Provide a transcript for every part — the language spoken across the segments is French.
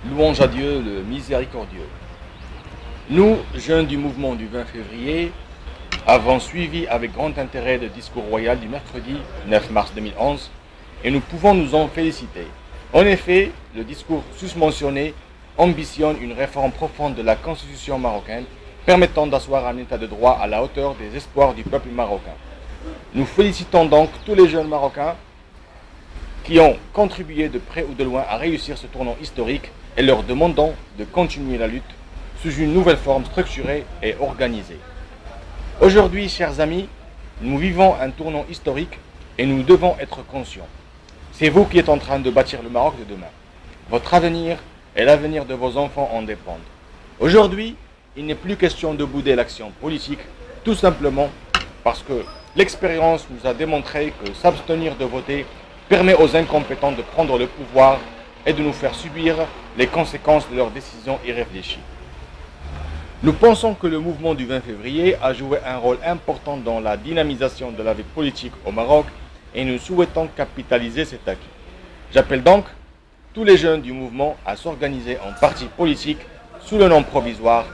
Louange à Dieu, le miséricordieux. Nous, jeunes du mouvement du 20 février, avons suivi avec grand intérêt le discours royal du mercredi 9 mars 2011 et nous pouvons nous en féliciter. En effet, le discours susmentionné ambitionne une réforme profonde de la constitution marocaine permettant d'asseoir un état de droit à la hauteur des espoirs du peuple marocain. Nous félicitons donc tous les jeunes marocains qui ont contribué de près ou de loin à réussir ce tournant historique et leur demandons de continuer la lutte sous une nouvelle forme structurée et organisée. Aujourd'hui, chers amis, nous vivons un tournant historique et nous devons être conscients. C'est vous qui êtes en train de bâtir le Maroc de demain. Votre avenir et l'avenir de vos enfants en dépendent. Aujourd'hui, il n'est plus question de bouder l'action politique, tout simplement parce que l'expérience nous a démontré que s'abstenir de voter permet aux incompétents de prendre le pouvoir et de nous faire subir les conséquences de leurs décisions irréfléchies. Nous pensons que le mouvement du 20 février a joué un rôle important dans la dynamisation de la vie politique au Maroc et nous souhaitons capitaliser cet acquis. J'appelle donc tous les jeunes du mouvement à s'organiser en parti politique sous le nom provisoire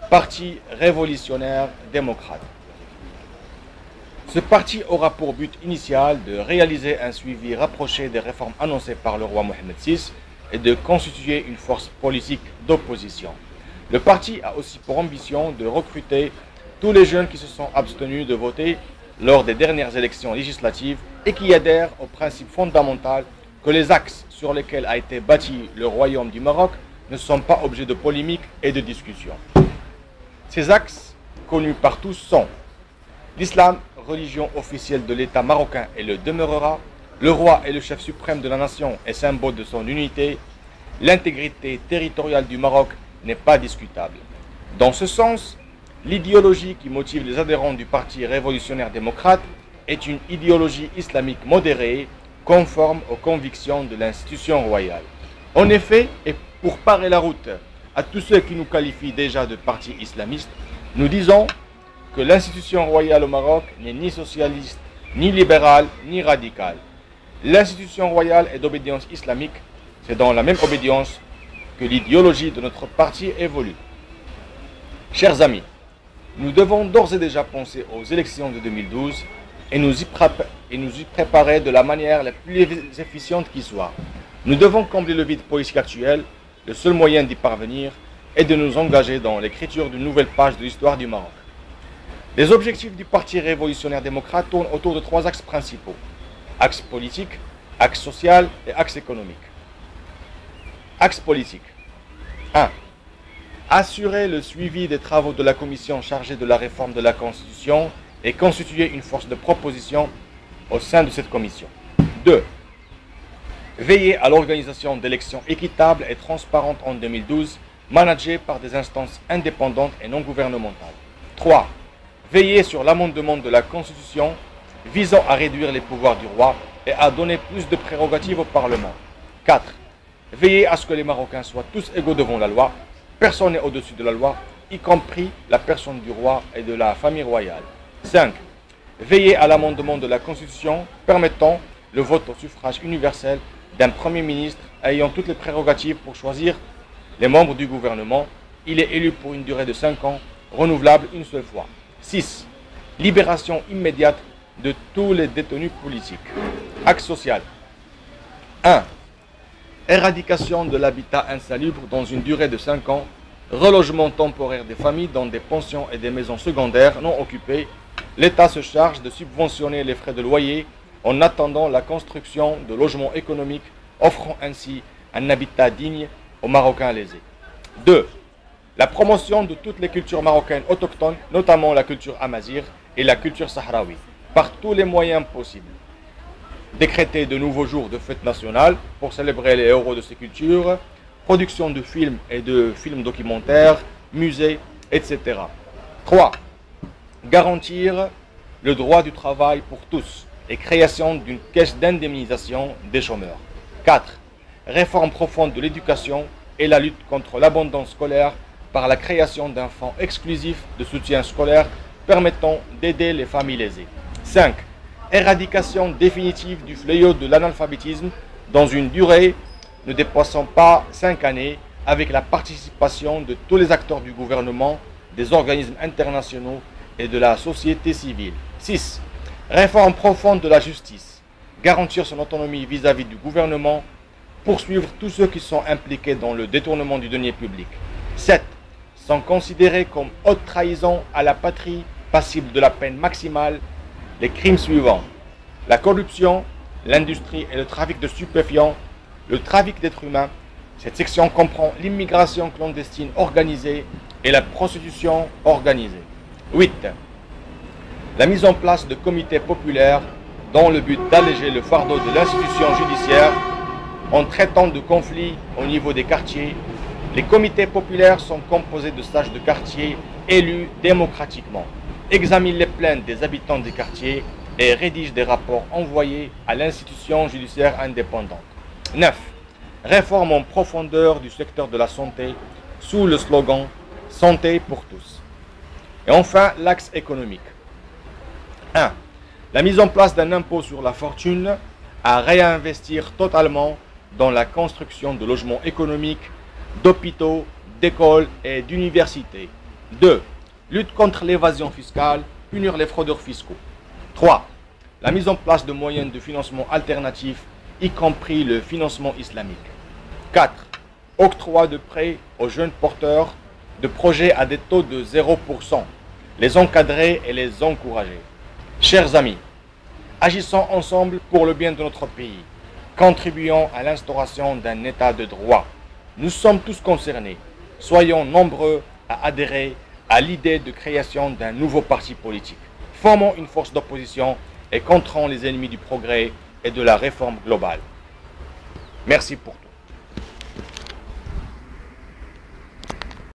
Parti révolutionnaire démocrate. Ce parti aura pour but initial de réaliser un suivi rapproché des réformes annoncées par le roi Mohamed VI et de constituer une force politique d'opposition. Le parti a aussi pour ambition de recruter tous les jeunes qui se sont abstenus de voter lors des dernières élections législatives et qui adhèrent au principe fondamental que les axes sur lesquels a été bâti le royaume du Maroc ne sont pas objets de polémique et de discussion. Ces axes, connus par tous, sont l'islam, religion officielle de l'État marocain et le demeurera, le roi est le chef suprême de la nation et symbole de son unité, l'intégrité territoriale du Maroc n'est pas discutable. Dans ce sens, l'idéologie qui motive les adhérents du Parti révolutionnaire démocrate est une idéologie islamique modérée, conforme aux convictions de l'institution royale. En effet, et pour parer la route à tous ceux qui nous qualifient déjà de parti islamiste, nous disons que l'institution royale au Maroc n'est ni socialiste, ni libérale, ni radicale. L'institution royale est d'obédience islamique, c'est dans la même obédience que l'idéologie de notre parti évolue. Chers amis, nous devons d'ores et déjà penser aux élections de 2012 et nous y préparer de la manière la plus efficiente qui soit. Nous devons combler le vide politique actuel. Le seul moyen d'y parvenir est de nous engager dans l'écriture d'une nouvelle page de l'histoire du Maroc. Les objectifs du Parti révolutionnaire démocrate tournent autour de trois axes principaux. Axe politique, axe social et axe économique. Axe politique. 1. Assurer le suivi des travaux de la commission chargée de la réforme de la Constitution et constituer une force de proposition au sein de cette commission. 2. Veiller à l'organisation d'élections équitables et transparentes en 2012, managées par des instances indépendantes et non gouvernementales. 3. Veiller sur l'amendement de la Constitution visant à réduire les pouvoirs du roi et à donner plus de prérogatives au Parlement. 4. Veiller à ce que les Marocains soient tous égaux devant la loi, personne n'est au-dessus de la loi, y compris la personne du roi et de la famille royale. 5. Veiller à l'amendement de la Constitution permettant le vote au suffrage universel d'un Premier ministre ayant toutes les prérogatives pour choisir les membres du gouvernement. Il est élu pour une durée de 5 ans, renouvelable une seule fois. 6. Libération immédiate de tous les détenus politiques. Axe social. 1. Éradication de l'habitat insalubre dans une durée de 5 ans, relogement temporaire des familles dans des pensions et des maisons secondaires non occupées. L'État se charge de subventionner les frais de loyer en attendant la construction de logements économiques, offrant ainsi un habitat digne aux Marocains lésés. 2. La promotion de toutes les cultures marocaines autochtones, notamment la culture amazigh et la culture sahraoui, par tous les moyens possibles. Décréter de nouveaux jours de fête nationale pour célébrer les héros de ces cultures, production de films et de films documentaires, musées, etc. 3. Garantir le droit du travail pour tous et création d'une caisse d'indemnisation des chômeurs. 4. Réforme profonde de l'éducation et la lutte contre l'abandon scolaire par la création d'un fonds exclusif de soutien scolaire permettant d'aider les familles lésées. 5. Éradication définitive du fléau de l'analphabétisme dans une durée ne dépassant pas 5 années avec la participation de tous les acteurs du gouvernement, des organismes internationaux et de la société civile. 6. Réforme profonde de la justice. Garantir son autonomie vis-à-vis du gouvernement. Poursuivre tous ceux qui sont impliqués dans le détournement du denier public. 7. Sont considérés comme haute trahison à la patrie, passible de la peine maximale, les crimes suivants: la corruption, l'industrie et le trafic de stupéfiants, le trafic d'êtres humains. Cette section comprend l'immigration clandestine organisée et la prostitution organisée. 8. La mise en place de comités populaires dans le but d'alléger le fardeau de l'institution judiciaire en traitant de conflits au niveau des quartiers. Les comités populaires sont composés de sages de quartier élus démocratiquement, examinent les plaintes des habitants des quartiers et rédigent des rapports envoyés à l'institution judiciaire indépendante. 9. Réforme en profondeur du secteur de la santé sous le slogan « Santé pour tous ». Et enfin, l'axe économique. 1. La mise en place d'un impôt sur la fortune à réinvestir totalement dans la construction de logements économiques, d'hôpitaux, d'écoles et d'universités. 2. Lutte contre l'évasion fiscale, punir les fraudeurs fiscaux. 3. La mise en place de moyens de financement alternatifs, y compris le financement islamique. 4. Octroi de prêts aux jeunes porteurs de projets à des taux de 0%, les encadrer et les encourager. Chers amis, agissons ensemble pour le bien de notre pays. Contribuons à l'instauration d'un état de droit. Nous sommes tous concernés. Soyons nombreux à adhérer à l'idée de création d'un nouveau parti politique. Formons une force d'opposition et controns les ennemis du progrès et de la réforme globale. Merci pour tout.